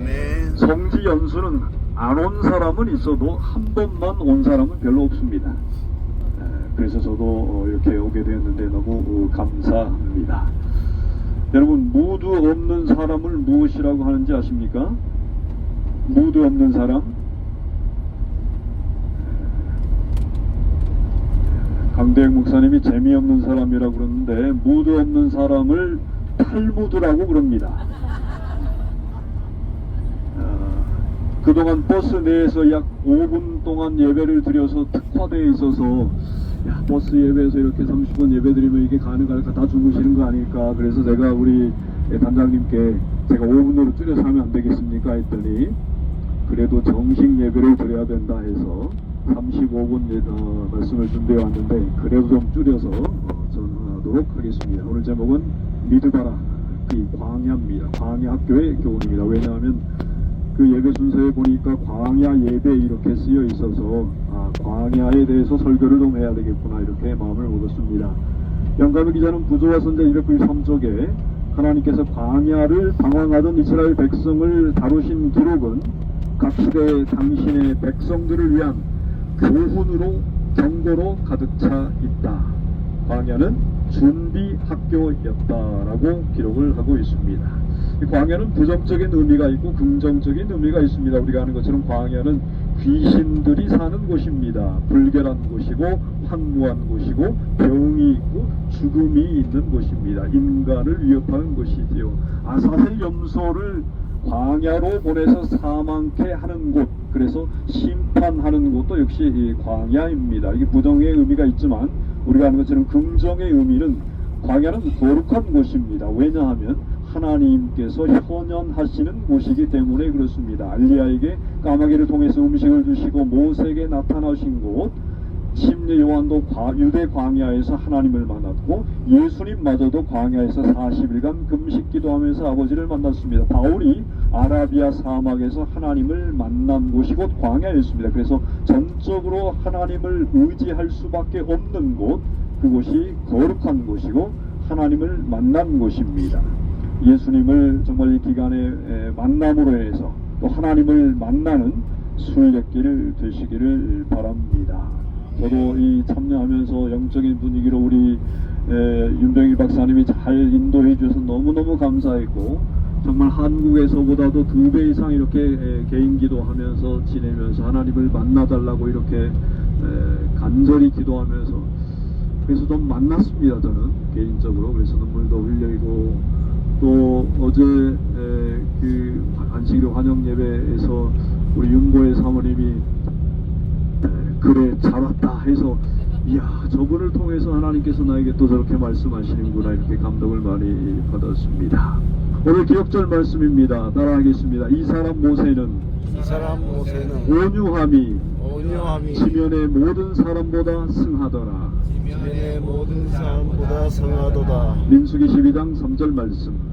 아멘. 성지 연수는 안 온 사람은 있어도 한 번만 온 사람은 별로 없습니다. 그래서 저도 이렇게 오게 되었는데 너무 감사합니다. 여러분, 무드 없는 사람을 무엇이라고 하는지 아십니까? 무드 없는 사람? 강대영 목사님이 재미없는 사람이라고 그러는데, 무드 없는 사람을 탈무드라고 그럽니다. 그동안 버스 내에서 약 5분 동안 예배를 드려서 특화되어 있어서, 야, 버스 예배에서 이렇게 30분 예배 드리면 이게 가능할까? 다 주무시는 거 아닐까? 그래서 제가 우리 단장님께 제가 5분으로 줄여서 하면 안 되겠습니까? 했더니, 그래도 정식 예배를 드려야 된다 해서 35분 말씀을 준비해 왔는데, 그래도 좀 줄여서 전하도록 하겠습니다. 오늘 제목은 믿으봐라, 이 광야입니다. 광야 학교의 교훈입니다. 왜냐하면 그 예배 순서에 보니까 광야 예배 이렇게 쓰여 있어서 광야에 대해서 설교를 좀 해야 되겠구나, 이렇게 마음을 먹었습니다. 영감의 기자는 부조와 선자 293쪽에 하나님께서 광야를 방황하던 이스라엘 백성을 다루신 기록은 각 시대의 당신의 백성들을 위한 교훈으로, 경고로 가득 차 있다. 광야는 준비 학교였다라고 기록을 하고 있습니다. 광야는 부정적인 의미가 있고 긍정적인 의미가 있습니다. 우리가 아는 것처럼 광야는 귀신들이 사는 곳입니다. 불결한 곳이고 황무한 곳이고 병이 있고 죽음이 있는 곳입니다. 인간을 위협하는 곳이지요. 아사셀 염소를 광야로 보내서 사망케 하는 곳, 그래서 심판하는 곳도 역시 이 광야입니다. 이게 부정의 의미가 있지만 우리가 아는 것처럼 긍정의 의미는, 광야는 거룩한 곳입니다. 왜냐하면 하나님께서 현현하시는 곳이기 때문에 그렇습니다. 알리야에게 까마귀를 통해서 음식을 주시고 모세에게 나타나신 곳, 심리 요한도 유대 광야에서 하나님을 만났고, 예수님마저도 광야에서 40일간 금식 기도하면서 아버지를 만났습니다. 바울이 아라비아 사막에서 하나님을 만난 곳이 곧 광야였습니다. 그래서 전적으로 하나님을 의지할 수밖에 없는 곳, 그곳이 거룩한 곳이고 하나님을 만난 곳입니다. 예수님을 정말 이 기간에 만남으로 해서 또 하나님을 만나는 순례길 되시기를 바랍니다. 저도 이 참여하면서 영적인 분위기로 우리 윤병일 박사님이 잘 인도해 주셔서 너무너무 감사했고, 정말 한국에서보다도 2배 이상 이렇게 개인 기도하면서 지내면서 하나님을 만나달라고 이렇게 간절히 기도하면서, 그래서 좀 만났습니다. 저는 개인적으로. 그래서 눈물도 흘리고, 또 어제 그 안식일 환영 예배에서 우리 윤고의 사모님이 그래 잘 왔다 해서, 이야, 저분을 통해서 하나님께서 나에게 또 저렇게 말씀하시는구나, 이렇게 감동을 많이 받았습니다. 오늘 기억절 말씀입니다. 따라하겠습니다. 이 사람 모세는 온유함이 지면의 모든 사람보다 승하더라. 지면의 모든 사람보다 성하도다. 민수기 12장 3절 말씀.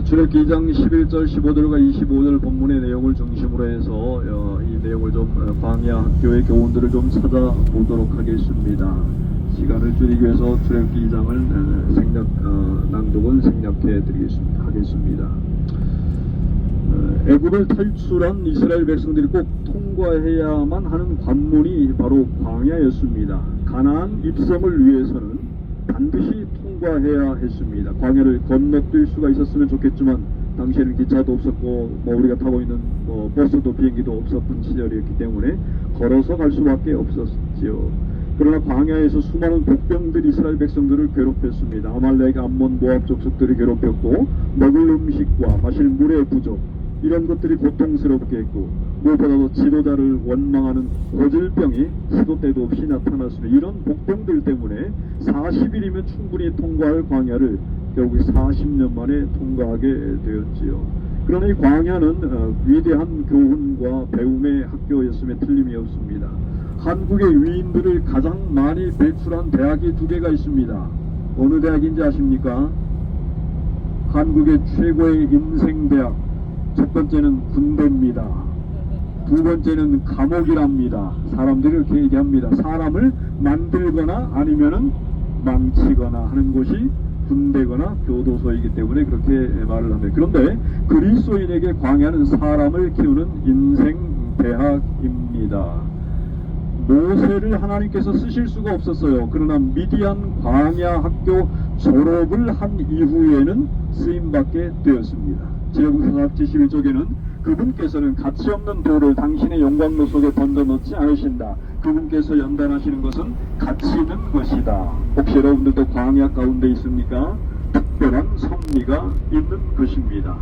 출애굽기 2장 11절 15절과 25절 본문의 내용을 중심으로 해서 이 내용을 좀 광야 학교의 교훈들을 좀 찾아보도록 하겠습니다. 시간을 줄이기 위해서 출애굽기 2장을 낭독은 생략해 하겠습니다. 애굽을 탈출한 이스라엘 백성들이 꼭 통과해야만 하는 관문이 바로 광야였습니다. 가나안 입성을 위해서는 반드시 통과해야 했습니다. 광야를 건너뛸 수가 있었으면 좋겠지만 당시에는 기차도 없었고 우리가 타고 있는 버스도 비행기도 없었던 시절이었기 때문에 걸어서 갈 수밖에 없었지요. 그러나 광야에서 수많은 복병들이 이스라엘 백성들을 괴롭혔습니다. 아말렉, 암몬, 모압 족속들이 괴롭혔고, 먹을 음식과 마실 물의 부족, 이런 것들이 고통스럽게 했고, 무엇보다도 지도자를 원망하는 고질병이 시도 때도 없이 나타났습니다. 이런 복병들 때문에 40일이면 충분히 통과할 광야를 결국 40년 만에 통과하게 되었지요. 그러나 이 광야는 위대한 교훈과 배움의 학교였음에 틀림이 없습니다. 한국의 위인들을 가장 많이 배출한 대학이 2개가 있습니다. 어느 대학인지 아십니까? 한국의 최고의 인생대학, 첫 번째는 군대입니다. 두 번째는 감옥이랍니다. 사람들이 이렇게 얘기합니다. 사람을 만들거나 아니면은 망치거나 하는 곳이 군대거나 교도소이기 때문에 그렇게 말을 합니다. 그런데 그리스도인에게 광야는 사람을 키우는 인생 대학입니다. 모세를 하나님께서 쓰실 수가 없었어요. 그러나 미디안 광야 학교 졸업을 한 이후에는 쓰임받게 되었습니다. 지혜공사학 71쪽에는 그분께서는 가치없는 돌을 당신의 영광로 속에 던져놓지 않으신다. 그분께서 연단하시는 것은 가치 있는 것이다. 혹시 여러분들도 광야 가운데 있습니까? 특별한 섭리가 있는 것입니다.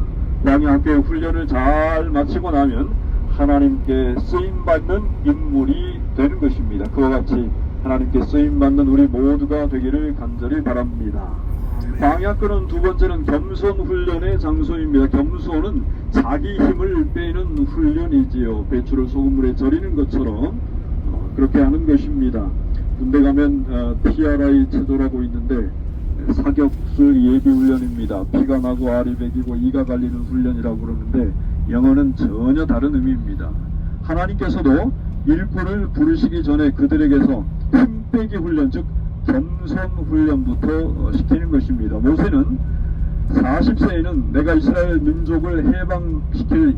광야 학교의 훈련을 잘 마치고 나면 하나님께 쓰임받는 인물이 되는 것입니다. 그와 같이 하나님께 쓰임받는 우리 모두가 되기를 간절히 바랍니다. 광야교는 두 번째는 겸손 훈련의 장소입니다. 겸손은 자기 힘을 빼는 훈련이지요. 배추를 소금물에 절이는 것처럼 그렇게 하는 것입니다. 군대 가면 PRI 체조라고 있는데 사격술 예비 훈련입니다. 피가 나고 알이 배기고 이가 갈리는 훈련이라고 그러는데 영어는 전혀 다른 의미입니다. 하나님께서도 일꾼을 부르시기 전에 그들에게서 힘 빼기 훈련, 즉 겸손 훈련부터 시키는 것입니다. 모세는 40세에는 내가 이스라엘 민족을 해방시킬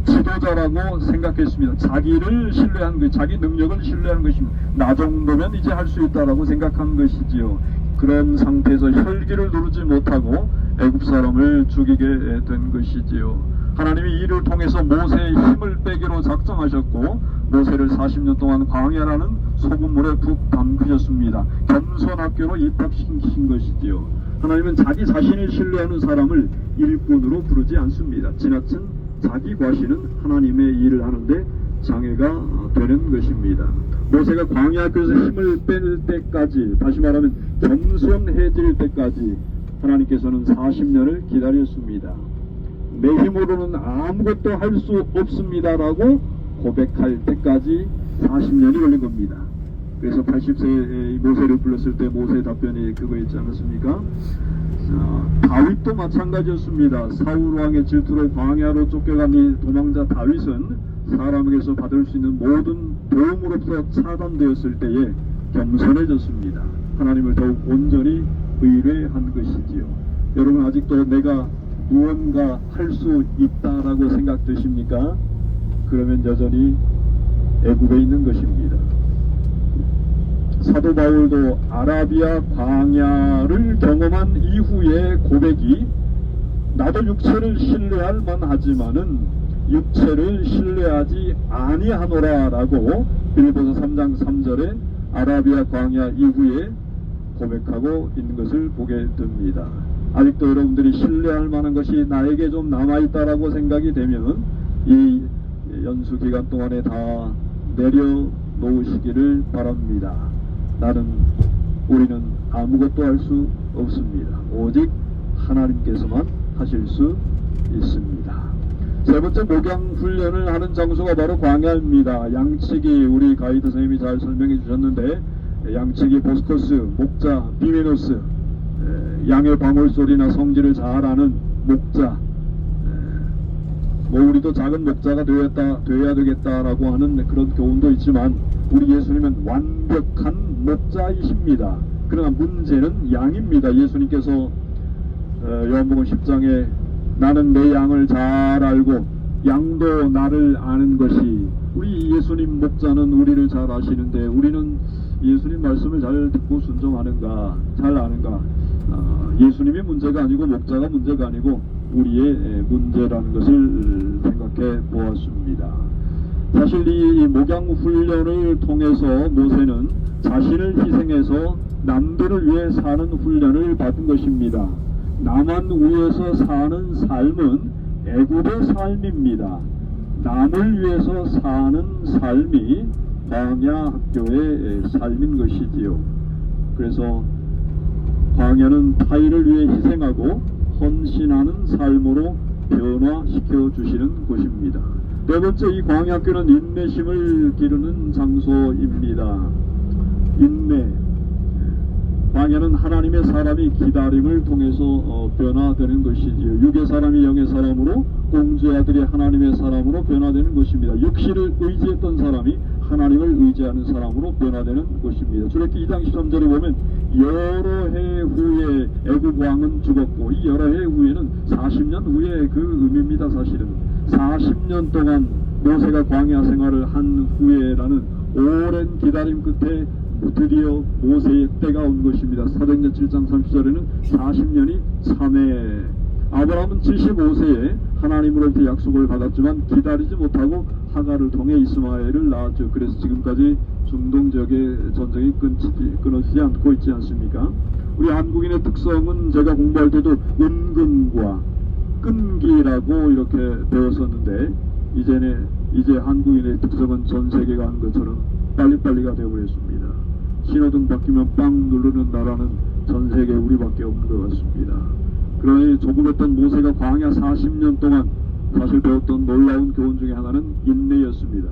지도자라고 생각했습니다. 자기를 신뢰한 것, 자기 능력을 신뢰한 것입니다. 나 정도면 이제 할 수 있다라고 생각한 것이지요. 그런 상태에서 혈기를 누르지 못하고 애굽 사람을 죽이게 된 것이지요. 하나님이 이를 통해서 모세의 힘을 빼기로 작정하셨고 모세를 40년 동안 광야라는 소금물에 푹 담그셨습니다. 겸손 학교로 입학시킨 것이지요. 하나님은 자기 자신을 신뢰하는 사람을 일꾼으로 부르지 않습니다. 지나친 자기 과신은 하나님의 일을 하는데 장애가 되는 것입니다. 모세가 광야 학교에서 힘을 뺄 때까지, 다시 말하면 겸손해질 때까지 하나님께서는 40년을 기다렸습니다. 내 힘으로는 아무것도 할 수 없습니다라고 고백할 때까지 40년이 걸린 겁니다. 그래서 80세 모세를 불렀을 때 모세의 답변이 그거였지 않았습니까? 다윗도 마찬가지였습니다. 사울 왕의 질투로 광야로 쫓겨간 이 도망자 다윗은 사람에게서 받을 수 있는 모든 도움으로부터 차단되었을 때에 겸손해졌습니다. 하나님을 더욱 온전히 의뢰한 것이지요. 여러분 아직도 내가 무언가 할 수 있다라고 생각되십니까? 그러면 여전히 애굽에 있는 것입니다. 사도 바울도 아라비아 광야를 경험한 이후의 고백이 나도 육체를 신뢰할 만하지만은 육체를 신뢰하지 아니하노라 라고 빌립보서 3장 3절에 아라비아 광야 이후에 고백하고 있는 것을 보게 됩니다. 아직도 여러분들이 신뢰할 만한 것이 나에게 좀 남아있다라고 생각이 되면 이 연수 기간 동안에 다 내려놓으시기를 바랍니다. 우리는 아무것도 할 수 없습니다. 오직 하나님께서만 하실 수 있습니다. 세 번째 목양 훈련을 하는 장소가 바로 광야입니다. 양치기 우리 가이드 선생님이 잘 설명해 주셨는데 양치기 보스커스, 목자, 비메노스, 양의 방울소리나 성질을 잘 아는 목자, 우리도 작은 목자가 되어야 되겠다라고 하는 그런 교훈도 있지만 우리 예수님은 완벽한 목자이십니다. 그러나 문제는 양입니다. 예수님께서 요한복음 10장에 나는 내 양을 잘 알고 양도 나를 아는 것이, 우리 예수님 목자는 우리를 잘 아시는데 우리는 예수님 말씀을 잘 듣고 순종하는가, 잘 아는가? 예수님이 문제가 아니고 목자가 문제가 아니고 우리의 문제라는 것을 생각해 보았습니다. 사실 이 목양 훈련을 통해서 모세는 자신을 희생해서 남들을 위해 사는 훈련을 받은 것입니다. 남을 위해서 사는 삶은 애굽의 삶입니다. 남을 위해서 사는 삶이 광야 학교의 삶인 것이지요. 그래서 광야는 타인을 위해 희생하고 헌신하는 삶으로 변화시켜 주시는 곳입니다. 네 번째, 이 광야 학교는 인내심을 기르는 장소입니다. 인내. 광야는 하나님의 사람이 기다림을 통해서 변화되는 것이지요. 육의 사람이 영의 사람으로, 공주의 아들이 하나님의 사람으로 변화되는 것입니다. 육신을 의지했던 사람이 하나님을 의지하는 사람으로 변화되는 것입니다. 출애굽기 2장 13절에 보면 여러 해 후에 애굽 왕은 죽었고, 이 여러 해 후에는 40년 후에 그 의미입니다. 사실은 40년 동안 모세가 광야 생활을 한 후에라는 오랜 기다림 끝에 드디어 모세의 때가 온 것입니다. 사도행전 7장 30절에는 40년이 참해. 아브라함은 75세에 하나님으로부터 약속을 받았지만 기다리지 못하고 하갈을 통해 이스마엘을 낳았죠. 그래서 지금까지 중동 지역의 전쟁이 끊어지지 않고 있지 않습니까? 우리 한국인의 특성은 제가 공부할 때도 은근과 끈기라고 이렇게 배웠었는데, 이제 한국인의 특성은 전 세계가 하는 것처럼 빨리빨리가 되어버렸습니다. 신호등 바뀌면 빵 누르는 나라는 전 세계에 우리밖에 없는 것 같습니다. 그러니 조급했던 모세가 광야 40년 동안 사실 배웠던 놀라운 교훈 중에 하나는 인내였습니다.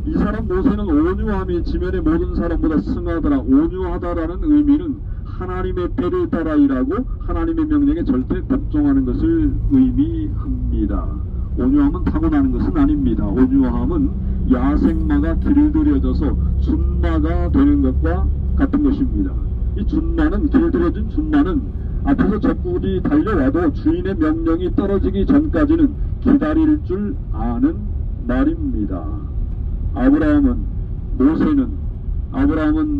이 사람 모세는 온유함이 지면의 모든 사람보다 승하더라. 온유하다라는 의미는 하나님의 때를 따라 일하고 하나님의 명령에 절대 복종하는 것을 의미합니다. 온유함은 타고나는 것은 아닙니다. 온유함은 야생마가 길들여져서 준마가 되는 것과 같은 것입니다. 이 준마는, 길들여진 준마는 앞에서 적군이 달려와도 주인의 명령이 떨어지기 전까지는 기다릴 줄 아는 말입니다. 아브라함은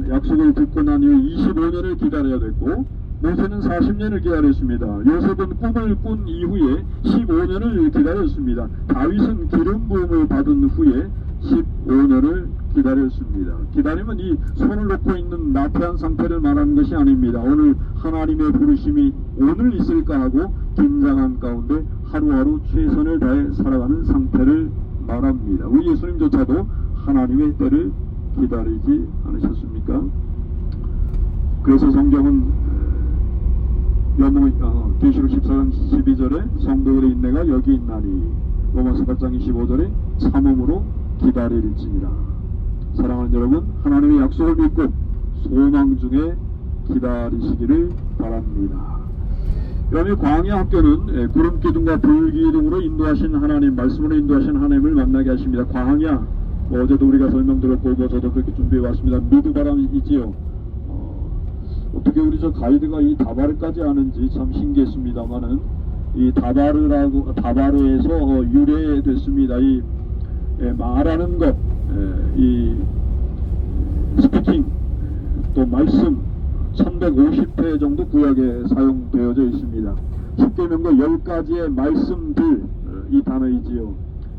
약속을 듣고 난 이후 25년을 기다려야 됐고, 모세는 40년을 기다렸습니다. 요셉은 꿈을 꾼 이후에 15년을 기다렸습니다. 다윗은 기름 부음을 받은 후에 15년을 기다렸습니다. 기다림은 이 손을 놓고 있는 나태한 상태를 말하는 것이 아닙니다. 오늘 하나님의 부르심이 오늘 있을까 하고 긴장한 가운데 하루하루 최선을 다해 살아가는 상태를 말합니다. 우리 예수님조차도 하나님의 때를 기다리지 않으셨습니까? 그래서 성경은 계시록 14장 12절에 성도들의 인내가 여기 있나니, 로마서 8장 25절에 참음으로 기다릴지니라. 사랑하는 여러분, 하나님의 약속을 믿고 소망 중에 기다리시기를 바랍니다. 그러면 광야 학교는 구름 기둥과 불 기둥으로 인도하신 하나님, 말씀으로 인도하신 하나님을 만나게 하십니다. 광야, 어제도 우리가 설명드렸고 저도 그렇게 준비해 왔습니다. 미드바람이지요. 어떻게 우리 저 가이드가 이 다바르까지 아는지 참 신기했습니다만은, 이 다바르에서 유래됐습니다. 이 말하는 것, 이 스피킹, 또 말씀 1150회 정도 구약에 사용되어져 있습니다. 10계명과 10가지의 말씀들, 이 단어이지요.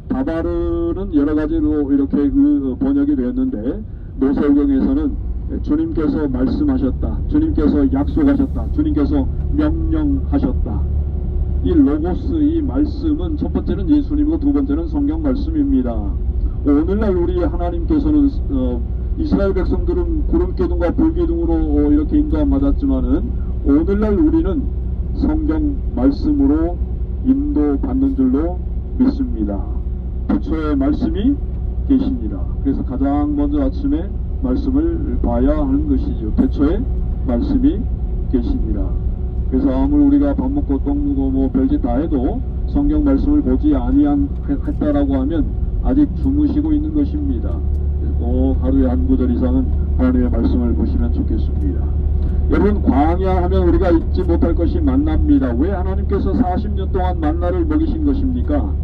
다바르는 여러 가지로 이렇게 번역이 되었는데, 모세오경에서는 주님께서 말씀하셨다, 주님께서 약속하셨다, 주님께서 명령하셨다. 이 로고스, 이 말씀은 첫 번째는 예수님이고 두 번째는 성경 말씀입니다. 오늘날 우리 하나님께서는 이스라엘 백성들은 구름기둥과 불기둥으로 이렇게 인도함 받았지만은, 오늘날 우리는 성경 말씀으로 인도받는 줄로 믿습니다. 태초에 말씀이 계시니라. 그래서 가장 먼저 아침에 말씀을 봐야 하는 것이죠. 태초에 말씀이 계시니라. 그래서 아무리 우리가 밥 먹고 똥 누고 뭐 별짓 다 해도 성경 말씀을 보지 아니했다라고 하면 아직 주무시고 있는 것입니다. 꼭 하루에 한 구절 이상은 하나님의 말씀을 보시면 좋겠습니다. 여러분, 광야 하면 우리가 잊지 못할 것이 만나입니다. 왜 하나님께서 40년 동안 만나를 먹이신 것입니까?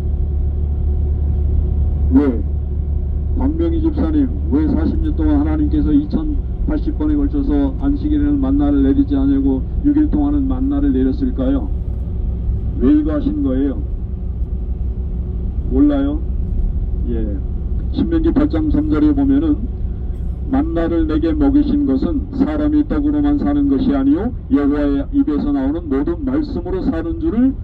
왜? 광명희 집사님, 왜 40년 동안 하나님께서 2080번에 걸쳐서 안식일에는 만나를 내리지 않으고 6일 동안은 만나를 내렸을까요? 왜 이거 하신 거예요? 몰라요? 예. 신명기 8장 3절에 보면은, 만나를 내게 먹이신 것은 사람이 떡으로만 사는 것이 아니요 여호와의 입에서 나오는 모든 말씀으로 사는 줄을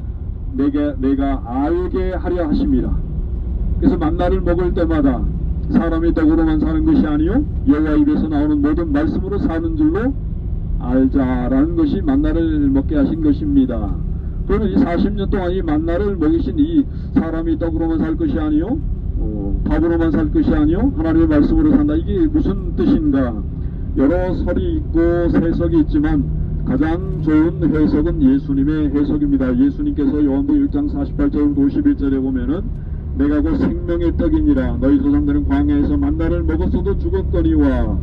내가 알게 하려 하심이라. 그래서 만나를 먹을 때마다 사람이 떡으로만 사는 것이 아니요 여호와 입에서 나오는 모든 말씀으로 사는 줄로 알자라는 것이 만나를 먹게 하신 것입니다. 그러면 이 40년 동안 이 만나를 먹이신 이 사람이 떡으로만 살 것이 아니요 밥으로만 살 것이 아니요 하나님의 말씀으로 산다, 이게 무슨 뜻인가? 여러 설이 있고 해석이 있지만 가장 좋은 해석은 예수님의 해석입니다. 예수님께서 요한복음 1장 48절부터 51절에 보면은 내가 곧 생명의 떡이니라. 너희 조상들은 광야에서 만나를 먹었어도 죽었거니와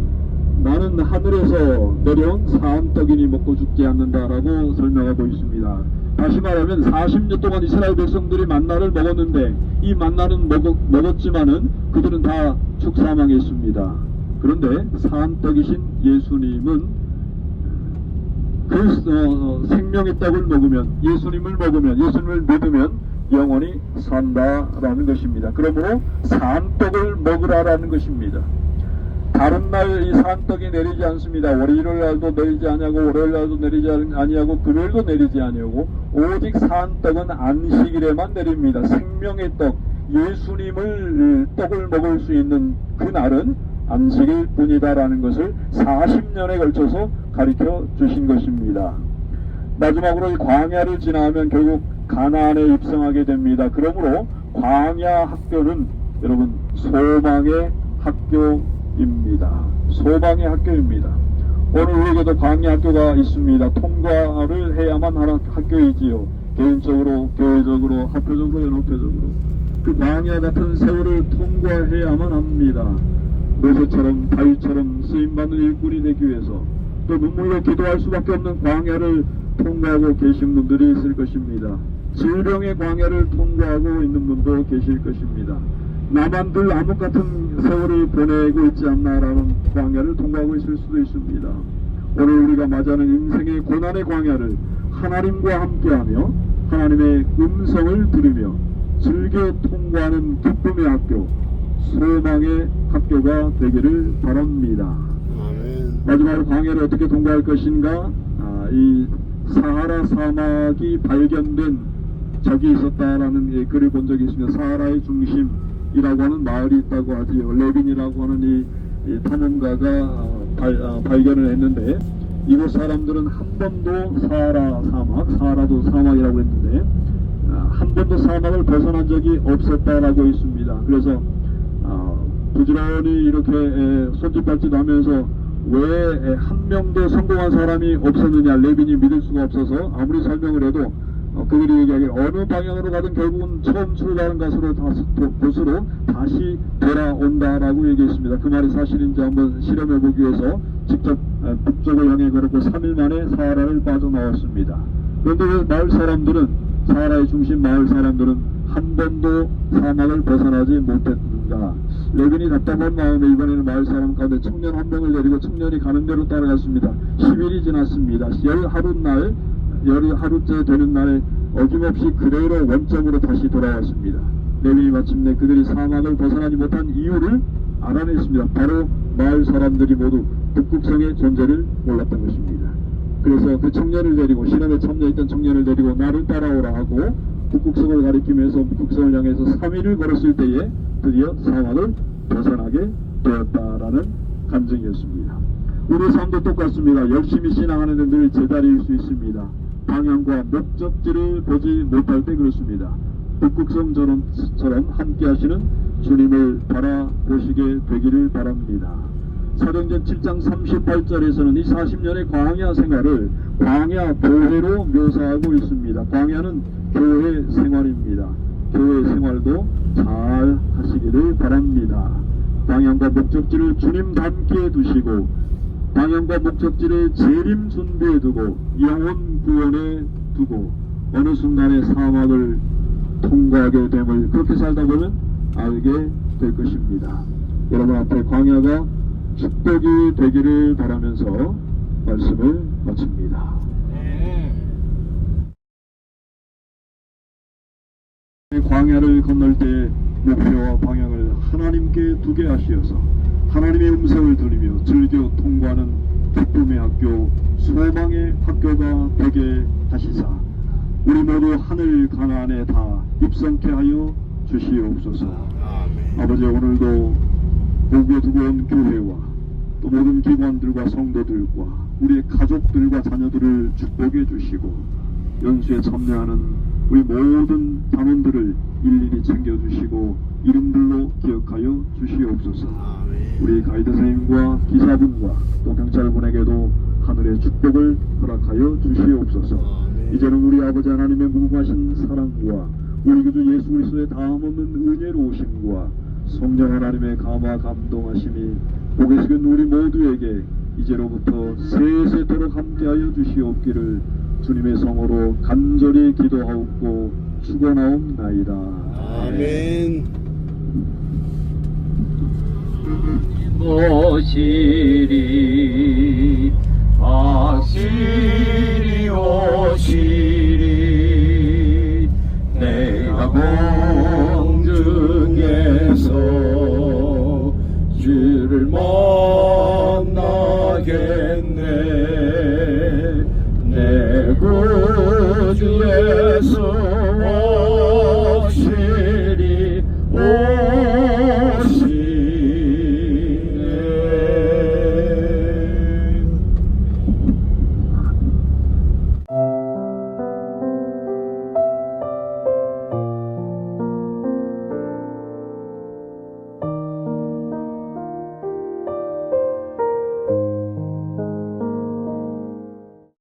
나는 하늘에서 내려온 산 떡이니 먹고 죽지 않는다라고 설명하고 있습니다. 다시 말하면 40년 동안 이스라엘 백성들이 만나를 먹었는데 이 만나는 먹었지만은 그들은 다 죽사망했습니다. 그런데 산 떡이신 예수님은 그 생명의 떡을 먹으면, 예수님을 먹으면, 예수님을 믿으면 영원히 산다라는 것입니다. 그러므로 산떡을 먹으라라는 것입니다. 다른 날 이 산떡이 내리지 않습니다. 월요일 날도 내리지 아니하고 월요일 날도 내리지 아니하고 금요일도 내리지 아니하고 오직 산떡은 안식일에만 내립니다. 생명의 떡, 예수님을 떡을 먹을 수 있는 그 날은 안식일 뿐이다라는 것을 40년에 걸쳐서 가르쳐 주신 것입니다. 마지막으로 이 광야를 지나면 결국 가나안에 입성하게 됩니다. 그러므로 광야 학교는 여러분 소망의 학교입니다. 소망의 학교입니다. 오늘 우리에게도 광야 학교가 있습니다. 통과를 해야만 하는 학교이지요. 개인적으로, 교회적으로, 학교적으로, 연합회적으로 그 광야 같은 세월을 통과해야만 합니다. 모세처럼 다윗처럼 쓰임받는 일꾼이 되기 위해서 또 눈물로 기도할 수밖에 없는 광야를 통과하고 계신 분들이 있을 것입니다. 질병의 광야를 통과하고 있는 분도 계실 것입니다. 나만 늘 암흑 같은 세월을 보내고 있지 않나라는 광야를 통과하고 있을 수도 있습니다. 오늘 우리가 맞이하는 인생의 고난의 광야를 하나님과 함께하며 하나님의 음성을 들으며 즐겨 통과하는 기쁨의 학교, 소망의 학교가 되기를 바랍니다. 아멘. 마지막으로 광야를 어떻게 통과할 것인가? 이 사하라 사막이 발견된 적이 있었다라는 글을 본 적이 있습니다. 사하라의 중심이라고 하는 마을이 있다고 하지요. 레빈이라고 하는 이 탐험가가 발견을 했는데 이곳 사람들은 한 번도 사하라 사막, 사하라도 사막이라고 했는데 한 번도 사막을 벗어난 적이 없었다라고 있습니다. 그래서 부지런히 이렇게 손짓발짓 하면서 왜 한 명도 성공한 사람이 없었느냐, 레빈이 믿을 수가 없어서 아무리 설명을 해도 그들이 얘기하기를 어느 방향으로 가든 결국은 처음 출발한 곳으로 다시 돌아온다라고 얘기했습니다. 그 말이 사실인지 한번 실험해 보기 위해서 직접 북쪽을 향해 걸었고 3일 만에 사하라를 빠져나왔습니다. 그런데 마을 사람들은, 사하라의 중심 마을 사람들은 한 번도 사막을 벗어나지 못했는가. 레빈이 답답한 마음에 이번에는 마을 사람 가운데 청년 한 명을 내리고 청년이 가는 대로 따라갔습니다. 10일이 지났습니다. 열 하루째 되는 날에 어김없이 그대로 원점으로 다시 돌아왔습니다. 레빈이 마침내 그들이 사막을 벗어나지 못한 이유를 알아냈습니다. 바로 마을 사람들이 모두 북극성의 존재를 몰랐던 것입니다. 그래서 그 청년을 데리고, 실험에 참여했던 청년을 데리고 나를 따라오라 하고 북극성을 가리키면서 북극성을 향해서 3일을 걸었을 때에 드디어 사막을 벗어나게 되었다라는 간증이었습니다. 우리 삶도 똑같습니다. 열심히 신앙하는 데늘 제자리일 수 있습니다. 방향과 목적지를 보지 못할 때 그렇습니다. 북극성처럼 함께 하시는 주님을 바라보시게 되기를 바랍니다. 사도행전 7장 38절에서는 이 40년의 광야 생활을 광야 교회로 묘사하고 있습니다. 광야는 교회 생활입니다. 교회 생활도 잘 하시기를 바랍니다. 방향과 목적지를 주님 닮게 두시고 방향과 목적지를 재림 준비해 두고 영혼 구원에 두고 어느 순간에 사막을 통과하게 됨을 그렇게 살다 보면 알게 될 것입니다. 여러분 앞에 광야가 축복이 되기를 바라면서 말씀을 마칩니다. 광야를 건널 때 목표와 방향을 하나님께 두게 하시어서 하나님의 음성을 들으며 즐겨 통과하는 기쁨의 학교, 소망의 학교가 되게 하시사 우리 모두 하늘 가나안에 다 입성케 하여 주시옵소서. 아버지, 오늘도 목에 두고 온 교회와 또 모든 기관들과 성도들과 우리의 가족들과 자녀들을 축복해 주시고 연수에 참여하는 우리 모든 단원들을 일일이 챙겨주시고 이름들로 기억하여 주시옵소서. 우리 가이드 선생님과 기사분과 또 경찰분에게도 하늘의 축복을 허락하여 주시옵소서. 이제는 우리 아버지 하나님의 무궁하신 사랑과 우리 구주 예수 그리스도의 다함없는 은혜로우심과 성령 하나님의 감화 감동하심이 복에 숙인 우리 모두에게 이제로부터 세세토록 함께하여 주시옵기를 주님의 성으로 간절히 기도하옵고 축원하옵나이다. 아멘. 모시리 박시